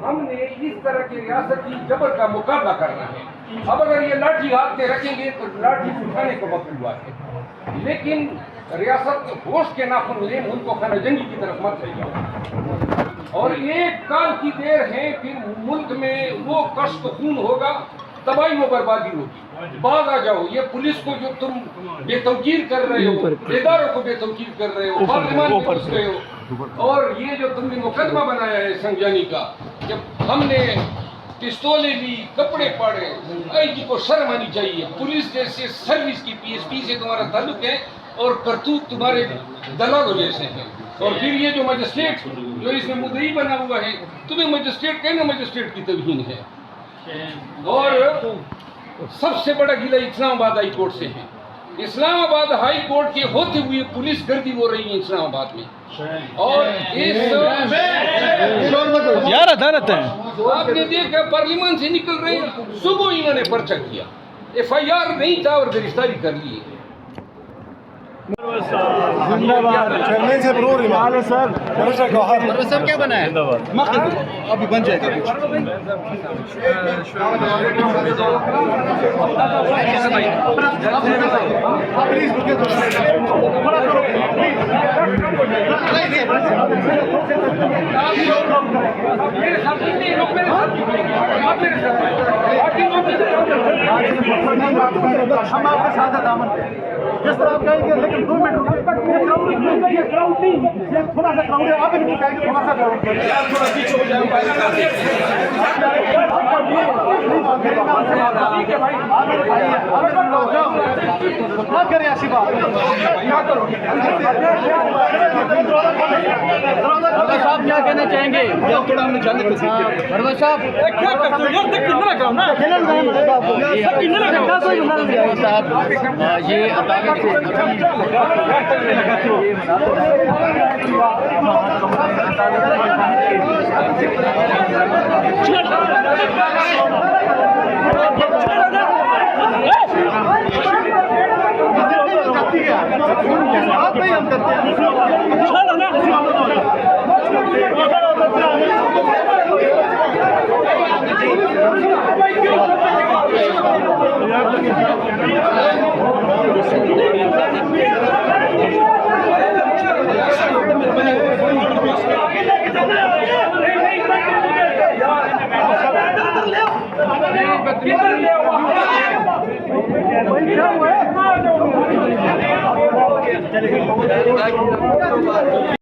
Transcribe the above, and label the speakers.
Speaker 1: हमने इस तरह की रियासती जबर का मुकाबला करना है। अब अगर ये लाठी हाथ में रखेंगे तो लाठी उठाने का वक्त हुआ है, लेकिन रियासत होश के नाखुन ले उनको खानाजंगी की तरफ मत ले जाओ। और एक काल की देर है, फिर मुल्क में वो कष्ट खून होगा, तबाही व बर्बादी होगी। बाज आ जाओ। ये पुलिस को जो तुम बेतौकीर कर रहे हो, इदारों को बेतौकीर कर रहे हो, पार्लियामान में घुस गए हो, और ये जो तुमने मुकदमा बनाया है संजानी का, जब हमने पिस्तौलें ली, कपड़े पाड़े, आईजी को शर्म आनी चाहिए। पुलिस जैसे सर्विस की पीएसपी से तुम्हारा ताल्लुक है और करतूत तुम्हारे दलालों जैसे हैं। और फिर ये जो मजिस्ट्रेट जो इसमें मुद्दई बना हुआ है, तुम्हें मजिस्ट्रेट कहना मजिस्ट्रेट की तौहीन है। और सबसे बड़ा गिला इस्लामाबाद हाई कोर्ट से है। इस्लामाबाद हाई कोर्ट के होते हुए पुलिस गर्दी हो रही है इस्लामाबाद में। और इस
Speaker 2: यार अदालत है,
Speaker 1: आपने देखा पार्लियामेंट से निकल रहे हैं, सुबह इन्होंने पर्चा किया, FIR नहीं था और गिरफ्तारी कर ली।
Speaker 3: चेयरमैन से जरूर हिमालय सर
Speaker 2: सब क्या बना है?
Speaker 3: अभी बन जाएगा कुछ। प्लीज रुकिए हम आपके साथ हैं दामन पे, जिस तरह आप कहेंगे, लेकिन 2 मिनट रुकिए। थोड़ा सा क्राउड है, आप इनको कहेंगे थोड़ा सा क्राउड, थोड़ा पीछे हो मत करें ऐसी बात। क्या करोगे
Speaker 2: साहब, क्या कहना चाहेंगे?
Speaker 3: थोड़ा हमने जाने को
Speaker 2: साहब
Speaker 3: क्या करते हो यार, कितना काम ना
Speaker 2: साहब, ये अदालत